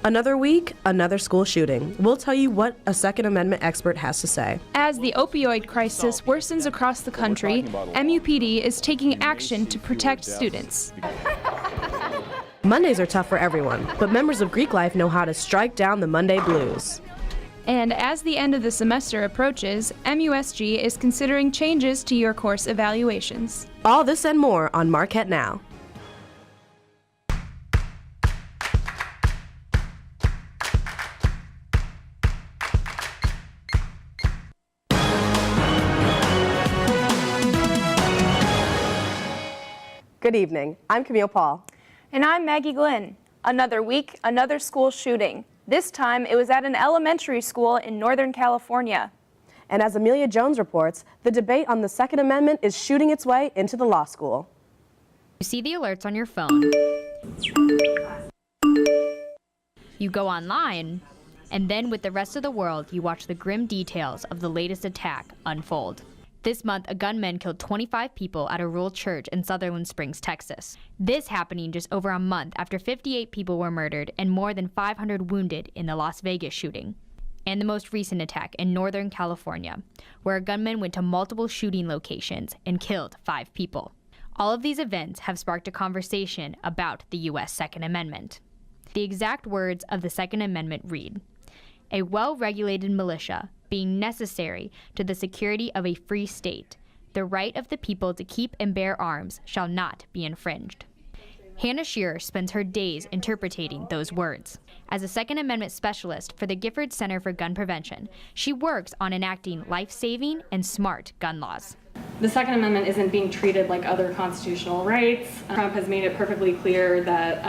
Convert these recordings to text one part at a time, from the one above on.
Another week, another school shooting. We'll tell you what a Second Amendment expert has to say. As the opioid crisis worsens across the country, MUPD is taking action to protect students. Mondays are tough for everyone, but members of Greek life know how to strike down the Monday blues. And as the end of the semester approaches, MUSG is considering changes to your course evaluations. All this and more on Marquette Now. Good evening. I'm Camille Paul. And I'm Maggie Glenn. Another week, another school shooting. This time, it was at an elementary school in Northern California. And as Amelia Jones reports, the debate on the Second Amendment is shooting its way into the law school. You see the alerts on your phone. You go online, and then with the rest of the world, you watch the grim details of the latest attack unfold. This month, a gunman killed 25 people at a rural church in Sutherland Springs, Texas. This happening just over a month after 58 people were murdered and more than 500 wounded in the Las Vegas shooting. And the most recent attack in Northern California, where a gunman went to multiple shooting locations and killed 5 people. All of these events have sparked a conversation about the U.S. Second Amendment. The exact words of the Second Amendment read, "A well-regulated militia being necessary to the security of a free state, the right of the people to keep and bear arms shall not be infringed." Hannah Shearer spends her days interpreting those words. As a Second Amendment specialist for the Gifford Center for Gun Prevention, she works on enacting life-saving and smart gun laws. The Second Amendment isn't being treated like other constitutional rights. Trump has made it perfectly clear that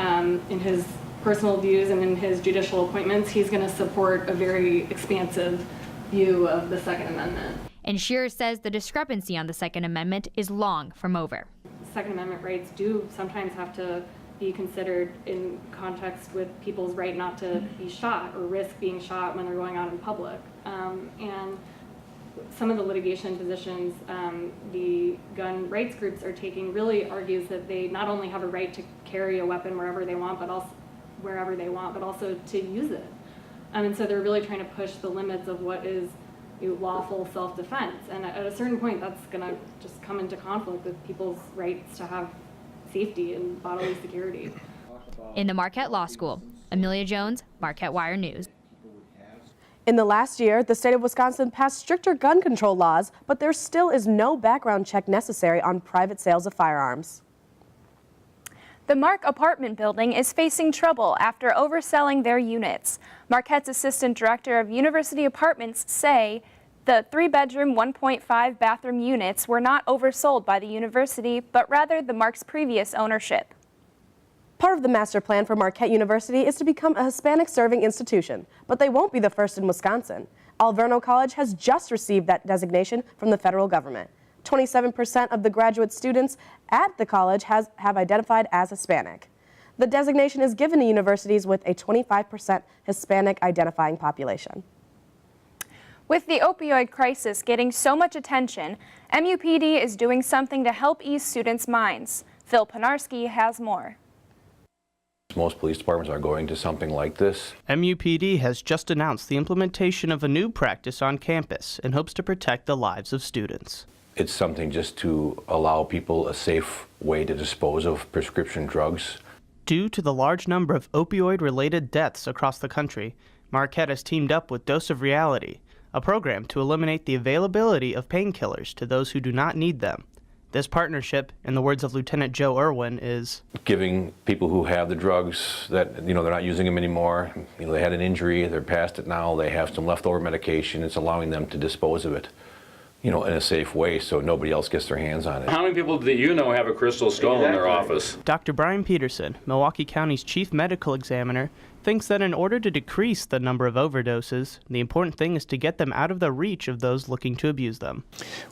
in his personal views and in his judicial appointments, he's going to support a very expansive view of the Second Amendment. And Shearer says the discrepancy on the Second Amendment is long from over. Second Amendment rights do sometimes have to be considered in context with people's right not to be shot or risk being shot when they're going out in public. And some of the litigation positions the gun rights groups are taking really argues that they not only have a right to carry a weapon wherever they want, but also to use it. And so they're really trying to push the limits of what is lawful self-defense. And at a certain point, that's going to just come into conflict with people's rights to have safety and bodily security. In the Marquette Law School, Amelia Jones, Marquette Wire News. In the last year, the state of Wisconsin passed stricter gun control laws, but there still is no background check necessary on private sales of firearms. The Mark apartment building is facing trouble after overselling their units. Marquette's Assistant Director of University Apartments say the 3-bedroom, 1.5 bathroom units were not oversold by the university, but rather the Mark's previous ownership. Part of the master plan for Marquette University is to become a Hispanic-serving institution, but they won't be the first in Wisconsin. Alverno College has just received that designation from the federal government. 27% of the graduate students at the college have identified as Hispanic. The designation is given to universities with a 25% Hispanic identifying population. With the opioid crisis getting so much attention, MUPD is doing something to help ease students' minds. Phil Panarski has more. Most police departments are going to something like this. MUPD has just announced the implementation of a new practice on campus in hopes to protect the lives of students. It's something just to allow people a safe way to dispose of prescription drugs. Due to the large number of opioid-related deaths across the country, Marquette has teamed up with Dose of Reality, a program to eliminate the availability of painkillers to those who do not need them. This partnership, in the words of Lieutenant Joe Irwin, is giving people who have the drugs that, they're not using them anymore. They had an injury, they're past it now, they have some leftover medication. It's allowing them to dispose of it, in a safe way so nobody else gets their hands on it. How many people do you know have a crystal skull in their office? Dr. Brian Peterson, Milwaukee County's chief medical examiner, thinks that in order to decrease the number of overdoses, the important thing is to get them out of the reach of those looking to abuse them.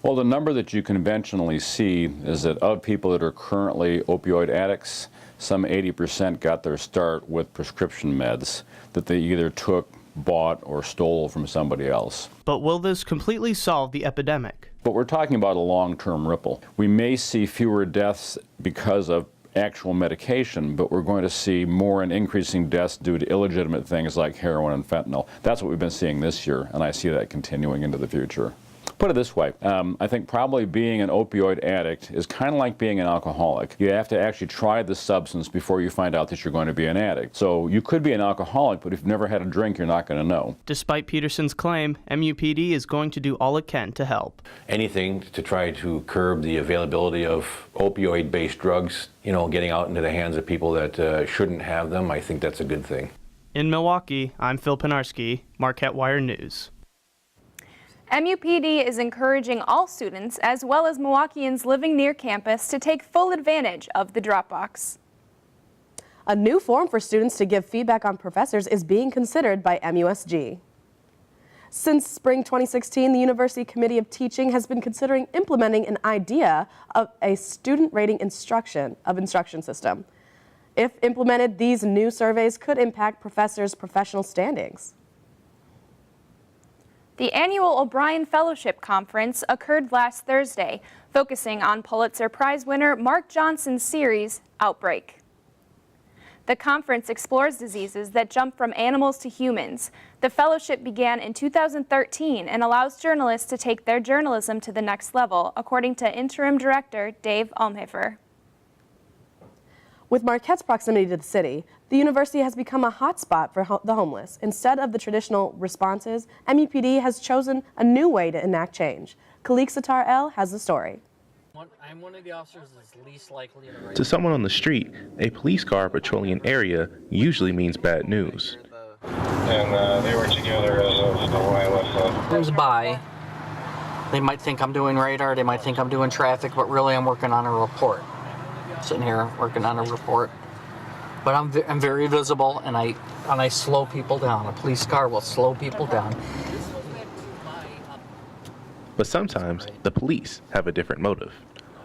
Well, the number that you conventionally see is that of people that are currently opioid addicts, some 80% got their start with prescription meds that they either took, bought, or stole from somebody else. But will this completely solve the epidemic? But we're talking about a long-term ripple. We may see fewer deaths because of actual medication, but we're going to see more and increasing deaths due to illegitimate things like heroin and fentanyl. That's what we've been seeing this year, and I see that continuing into the future. Put it this way, I think probably being an opioid addict is kind of like being an alcoholic. You have to actually try the substance before you find out that you're going to be an addict. So you could be an alcoholic, but if you've never had a drink, you're not going to know. Despite Peterson's claim, MUPD is going to do all it can to help. Anything to try to curb the availability of opioid-based drugs, you know, getting out into the hands of people that shouldn't have them, I think that's a good thing. In Milwaukee, I'm Phil Pinarski, Marquette Wire News. MUPD is encouraging all students, as well as Milwaukeeans living near campus, to take full advantage of the Dropbox. A new form for students to give feedback on professors is being considered by MUSG. Since spring 2016, the University Committee of Teaching has been considering implementing an idea of a student rating instruction system. If implemented, these new surveys could impact professors' professional standings. The annual O'Brien Fellowship Conference occurred last Thursday, focusing on Pulitzer Prize winner Mark Johnson's series, Outbreak. The conference explores diseases that jump from animals to humans. The fellowship began in 2013 and allows journalists to take their journalism to the next level, according to interim director Dave Almhofer. With Marquette's proximity to the city, the university has become a hotspot for the homeless. Instead of the traditional responses, MUPD has chosen a new way to enact change. Khalik Satar El has the story. I'm one of the officers that's least likely to... To someone on the street, a police car patrolling an area usually means bad news. And they were together as of a while. Comes by, they might think I'm doing radar, they might think I'm doing traffic, but really I'm working on a report. Sitting here working on a report, but I'm very visible, and I slow people down. A police car will slow people down. But sometimes the police have a different motive.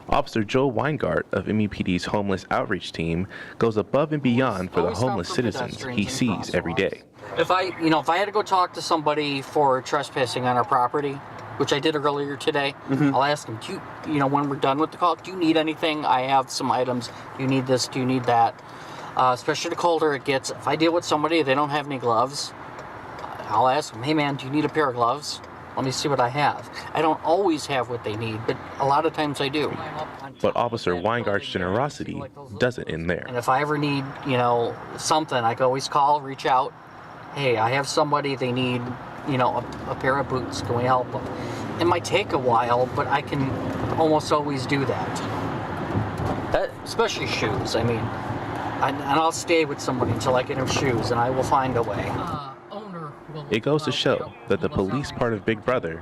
Officer Joe Weingart of MUPD's homeless outreach team goes above and beyond for the homeless citizens he sees every day. If I had to go talk to somebody for trespassing on our property, which I did earlier today, I'll ask them, when we're done with the call, do you need anything? I have some items. Do you need this? Do you need that? Especially the colder it gets. If I deal with somebody, they don't have any gloves, I'll ask them, hey man, do you need a pair of gloves? Let me see what I have. I don't always have what they need, but a lot of times I do. But Officer Weingart's generosity doesn't end there. And if I ever need, something, I can always call, reach out. Hey, I have somebody, they need, a pair of boots. Can we help them? It might take a while, but I can almost always do that. Especially shoes. And I'll stay with somebody until I get them shoes, and I will find a way. It goes to show that the police part of Big Brother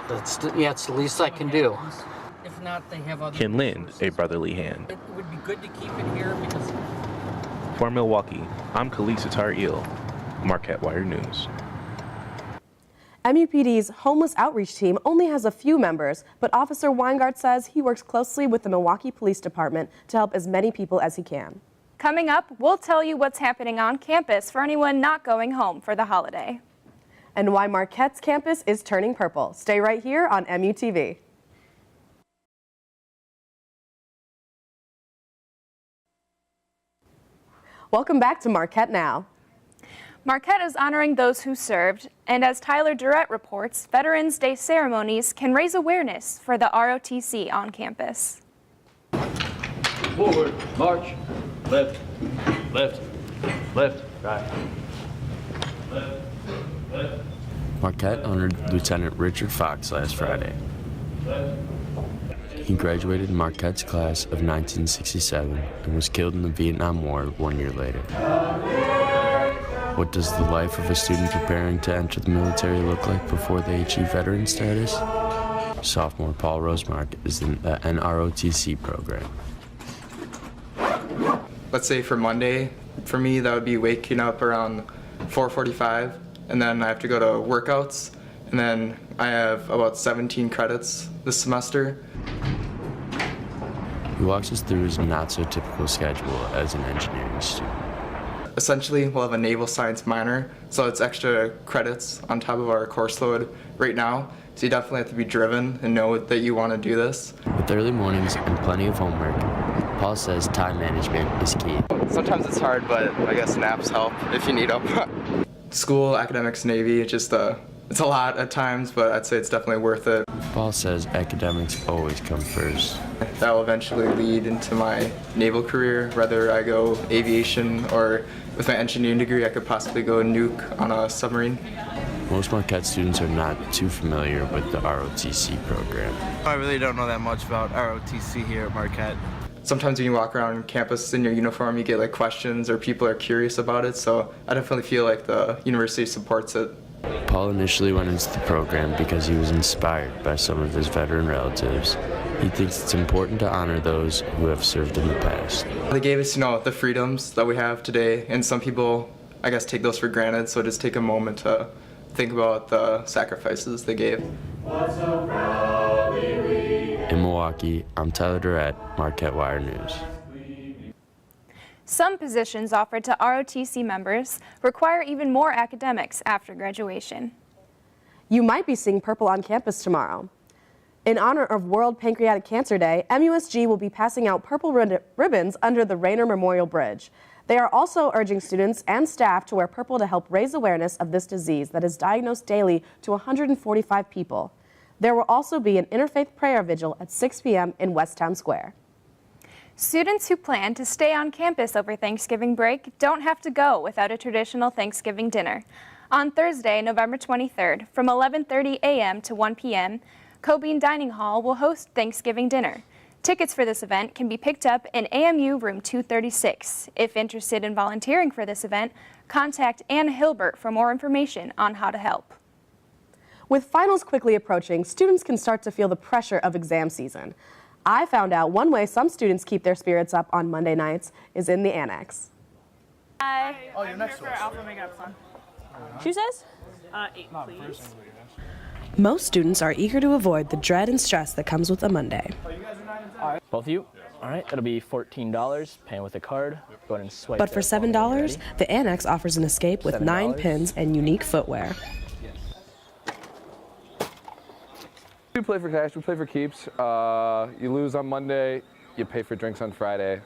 it's the least I can do. If not, they have other can lend a brotherly hand. It would be good to keep it here because... For Milwaukee, I'm Khalik Satar El, Marquette Wire News. MUPD's homeless outreach team only has a few members, but Officer Weingart says he works closely with the Milwaukee Police Department to help as many people as he can. Coming up, we'll tell you what's happening on campus for anyone not going home for the holiday. And why Marquette's campus is turning purple. Stay right here on MUTV. Welcome back to Marquette Now. Marquette is honoring those who served, and as Tyler Durrett reports, Veterans Day ceremonies can raise awareness for the ROTC on campus. Forward, march, left, left, left, right, left, left. Marquette honored Lieutenant Richard Fox last Friday. He graduated Marquette's class of 1967 and was killed in the Vietnam War 1 year later. What does the life of a student preparing to enter the military look like before they achieve veteran status? Sophomore Paul Rosemark is in the NROTC program. Let's say for Monday, for me that would be waking up around 4:45, and then I have to go to workouts, and then I have about 17 credits this semester. He walks us through his not-so-typical schedule as an engineering student. essentially we'll have a naval science minor, so it's extra credits on top of our course load right now. So you definitely have to be driven and know that you want to do this. With early mornings and plenty of homework, Paul says time management is key. Sometimes it's hard, but I guess naps help if you need them. School, academics, Navy, it's a lot at times, but I'd say it's definitely worth it. Paul says academics always come first. That will eventually lead into my naval career, whether I go aviation or with my engineering degree, I could possibly go nuke on a submarine. Most Marquette students are not too familiar with the ROTC program. I really don't know that much about ROTC here at Marquette. Sometimes when you walk around campus in your uniform, you get like questions or people are curious about it, so I definitely feel like the university supports it. Paul initially went into the program because he was inspired by some of his veteran relatives. He thinks it's important to honor those who have served in the past. They gave us, the freedoms that we have today, and some people, I guess, take those for granted, so just take a moment to think about the sacrifices they gave. In Milwaukee, I'm Tyler Durrett, Marquette Wire News. Some positions offered to ROTC members require even more academics after graduation. You might be seeing purple on campus tomorrow. In honor of World Pancreatic Cancer Day, MUSG will be passing out purple ribbons under the Rayner Memorial Bridge. They are also urging students and staff to wear purple to help raise awareness of this disease that is diagnosed daily to 145 people. There will also be an interfaith prayer vigil at 6 p.m. in West Town Square. Students who plan to stay on campus over Thanksgiving break don't have to go without a traditional Thanksgiving dinner. On Thursday, November 23rd, from 11:30 a.m. to 1 p.m., Cobean Dining Hall will host Thanksgiving dinner. Tickets for this event can be picked up in AMU room 236. If interested in volunteering for this event, contact Ann Hilbert for more information on how to help. With finals quickly approaching, students can start to feel the pressure of exam season. I found out one way some students keep their spirits up on Monday nights is in the annex. Hi. Oh, you're next to us. Alpha Omega Epsilon. Shoe size? 8, please. Most students are eager to avoid the dread and stress that comes with a Monday. Both of you? All right, it'll be $14, paying with a card. Go ahead and swipe. But for $7, the annex offers an escape with 9 pins and unique footwear. We play for cash, we play for keeps. You lose on Monday, you pay for drinks on Friday.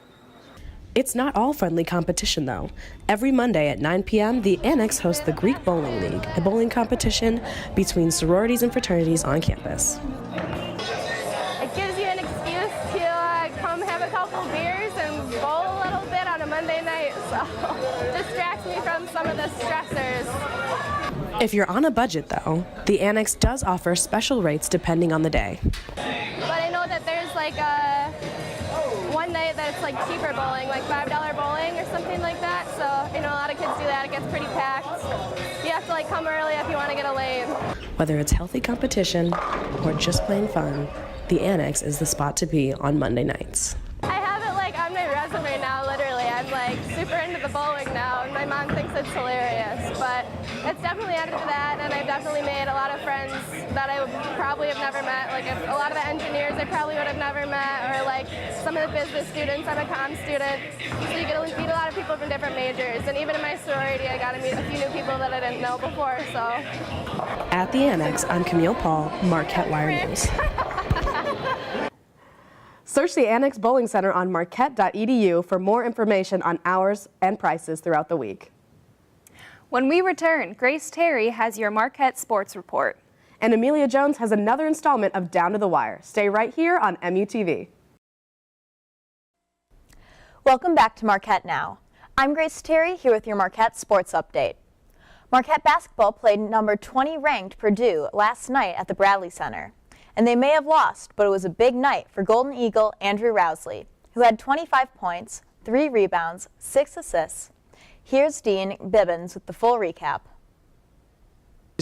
It's not all friendly competition, though. Every Monday at 9 p.m., the Annex hosts the Greek Bowling League, a bowling competition between sororities and fraternities on campus. It gives you an excuse to come have a couple beers and bowl a little bit on a Monday night, so distracts me from some of the stressors. If you're on a budget, though, the Annex does offer special rates depending on the day. But I know that there's like one night that's like cheaper bowling, like $5 bowling or something like that. So, a lot of kids do that. It gets pretty packed. You have to like come early if you want to get a lane. Whether it's healthy competition or just plain fun, the Annex is the spot to be on Monday nights. I have it like on my resume now, literally. I'm like super into the bowling now, and my mom thinks it's hilarious. But it's definitely added to that, and I've definitely made a lot of friends that I would probably have never met. Like a lot of the engineers I probably would have never met, or like some of the business students. I'm a comm student, so you get to meet a lot of people from different majors. And even in my sorority, I got to meet a few new people that I didn't know before. So. At the Annex, I'm Camille Paul, Marquette Wire News. Search the Annex Bowling Center on marquette.edu for more information on hours and prices throughout the week. When we return, Grace Terry has your Marquette Sports Report. And Amelia Jones has another installment of Down to the Wire. Stay right here on MUTV. Welcome back to Marquette Now. I'm Grace Terry here with your Marquette Sports Update. Marquette Basketball played number 20 ranked Purdue last night at the Bradley Center. And they may have lost, but it was a big night for Golden Eagle Andrew Rousley, who had 25 points, 3 rebounds, 6 assists. Here's Dean Bibbins with the full recap.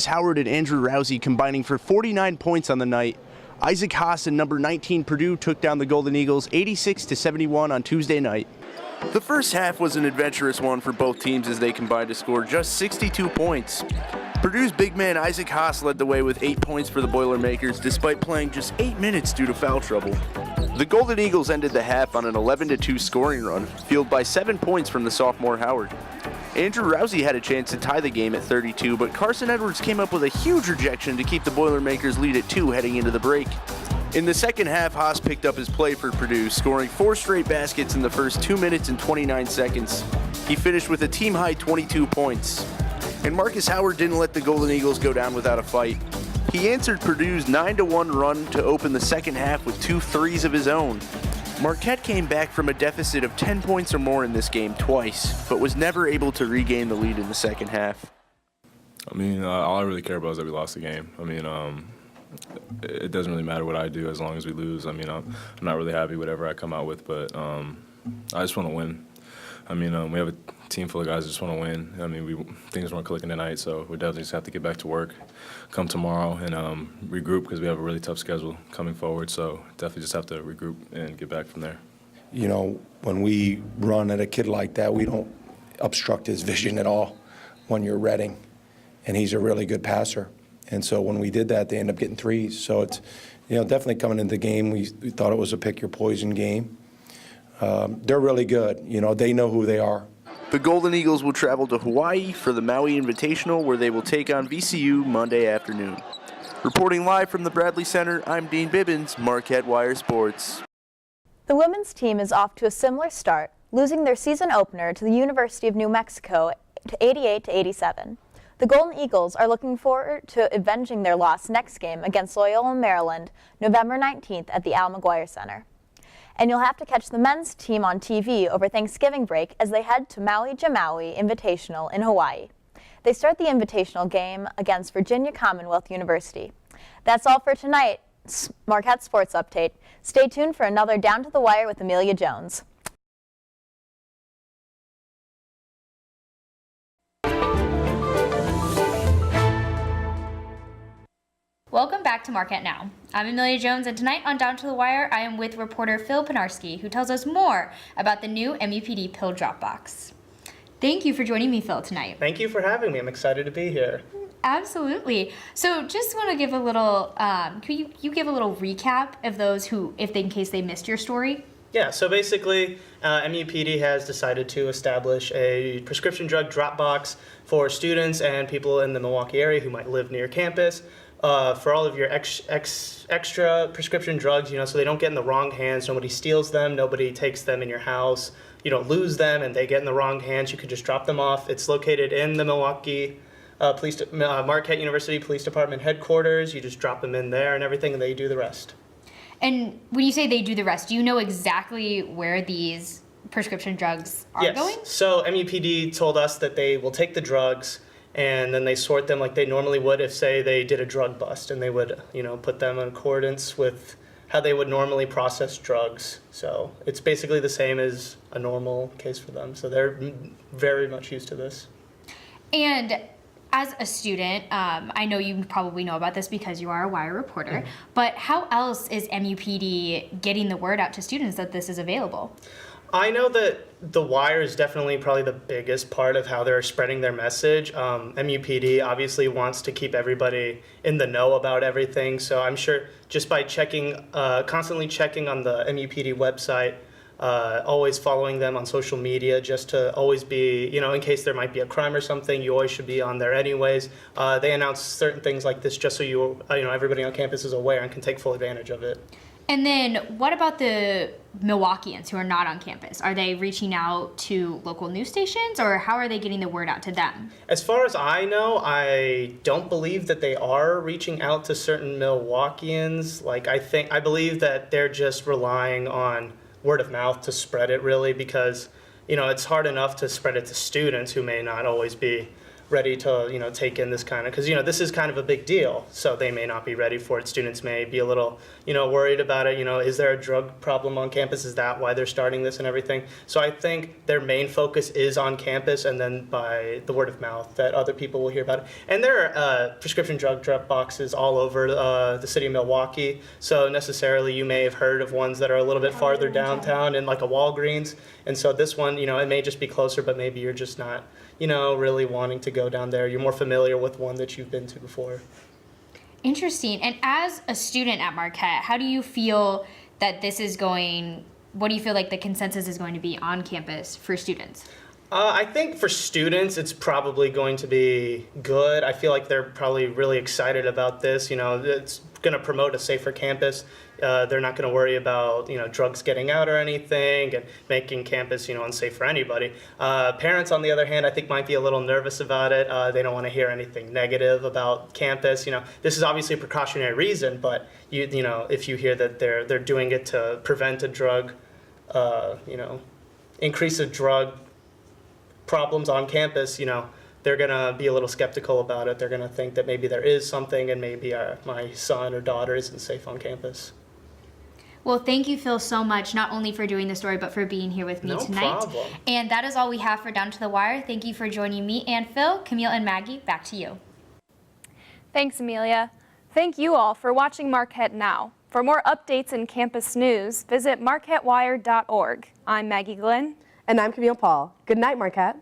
Howard and Andrew Rousey combining for 49 points on the night. Isaac Haas and number 19 Purdue took down the Golden Eagles 86-71 on Tuesday night. The first half was an adventurous one for both teams as they combined to score just 62 points. Purdue's big man Isaac Haas led the way with 8 points for the Boilermakers despite playing just 8 minutes due to foul trouble. The Golden Eagles ended the half on an 11-2 scoring run, fueled by 7 points from the sophomore Howard. Andrew Rousey had a chance to tie the game at 32, but Carson Edwards came up with a huge rejection to keep the Boilermakers lead at 2 heading into the break. In the second half, Haas picked up his play for Purdue, scoring 4 straight baskets in the first 2 minutes and 29 seconds. He finished with a team-high 22 points. And Marcus Howard didn't let the Golden Eagles go down without a fight. He answered Purdue's 9-1 run to open the second half with 2 threes of his own. Marquette came back from a deficit of 10 points or more in this game twice, but was never able to regain the lead in the second half. I mean, all I really care about is that we lost the game. I mean, it doesn't really matter what I do as long as we lose. I mean, I'm not really happy with whatever I come out with, but I just want to win. I mean, we have a team full of guys that just want to win. I mean, things weren't clicking tonight, so we definitely just have to get back to work, come tomorrow, and regroup because we have a really tough schedule coming forward. So definitely just have to regroup and get back from there. You know, when we run at a kid like that, we don't obstruct his vision at all when you're Redding, and he's a really good passer. And so when we did that, they end up getting threes. So it's, you know, definitely coming into the game, we thought it was a pick your poison game. They're really good. You know, they know who they are. The Golden Eagles will travel to Hawaii for the Maui Invitational, where they will take on VCU Monday afternoon. Reporting live from the Bradley Center, I'm Dean Bibbins, Marquette Wire Sports. The women's team is off to a similar start, losing their season opener to the University of New Mexico to 88-87. The Golden Eagles are looking forward to avenging their loss next game against Loyola Maryland, November 19th at the Al McGuire Center. And you'll have to catch the men's team on TV over Thanksgiving break as they head to Maui Jamaui Invitational in Hawaii. They start the Invitational game against Virginia Commonwealth University. That's all for tonight's Marquette Sports Update. Stay tuned for another Down to the Wire with Amelia Jones. Welcome back to Marquette Now. I'm Amelia Jones, and tonight on Down to the Wire, I am with reporter Phil Pinarski, who tells us more about the new MUPD pill drop box. Thank you for joining me, Phil, tonight. Thank you for having me. I'm excited to be here. Absolutely. So just want to give a little, can you give a little recap of those who, in case they missed your story? Yeah, so basically, MUPD has decided to establish a prescription drug drop box for students and people in the Milwaukee area who might live near campus. For all of your extra prescription drugs, you know, so they don't get in the wrong hands. Nobody steals them. Nobody takes them in your house. You don't lose them and they get in the wrong hands. You can just drop them off. It's located in the Milwaukee Marquette University Police Department headquarters. You just drop them in there and everything, and they do the rest. And when you say they do the rest, do you know exactly where these prescription drugs are going? Yes. So MUPD told us that they will take the drugs and then they sort them like they normally would if, say, they did a drug bust, and they would, you know, put them in accordance with how they would normally process drugs. So it's basically the same as a normal case for them. So they're very much used to this. And as a student, I know you probably know about this because you are a Wire reporter, but how else is MUPD getting the word out to students that this is available? I know that the Wire is definitely probably the biggest part of how they're spreading their message. MUPD obviously wants to keep everybody in the know about everything, so I'm sure just by constantly checking on the MUPD website, always following them on social media just to always be, you know, in case there might be a crime or something, you always should be on there anyways. They announce certain things like this just so you know, everybody on campus is aware and can take full advantage of it. And then what about the Milwaukeeans who are not on campus? Are they reaching out to local news stations, or how are they getting the word out to them? As far as I know, I don't believe that they are reaching out to certain Milwaukeeans. Like, I believe that they're just relying on word of mouth to spread it, really, because, you know, it's hard enough to spread it to students who may not always be ready to, you know, take in this kind of, because, you know, this is kind of a big deal, so they may not be ready for it. Students may be a little, you know, worried about it. You know, is there a drug problem on campus? Is that why they're starting this and everything? So I think their main focus is on campus, and then by the word of mouth that other people will hear about it. And there are prescription drug drop boxes all over the city of Milwaukee, so necessarily you may have heard of ones that are a little bit farther downtown in like a Walgreens. And so this one, you know, it may just be closer, but maybe you're just not, you know, really wanting to go down there. You're more familiar with one that you've been to before. Interesting. And as a student at Marquette, how do you feel that this is going, what do you feel like the consensus is going to be on campus for students? I think for students, it's probably going to be good. I feel like they're probably really excited about this. You know, it's going to promote a safer campus. They're not going to worry about, you know, drugs getting out or anything and making campus, you know, unsafe for anybody. Parents, on the other hand, I think might be a little nervous about it. They don't want to hear anything negative about campus. You know, this is obviously a precautionary reason, but you know, if you hear that they're doing it to prevent a drug, you know, increase of drug problems on campus, you know, they're going to be a little skeptical about it. They're going to think that maybe there is something and maybe my son or daughter isn't safe on campus. Well, thank you, Phil, so much, not only for doing the story, but for being here with me tonight. No problem. And that is all we have for Down to the Wire. Thank you for joining me and Phil. Camille and Maggie, back to you. Thanks, Amelia. Thank you all for watching Marquette Now. For more updates and campus news, visit marquettewire.org. I'm Maggie Glenn. And I'm Camille Paul. Good night, Marquette.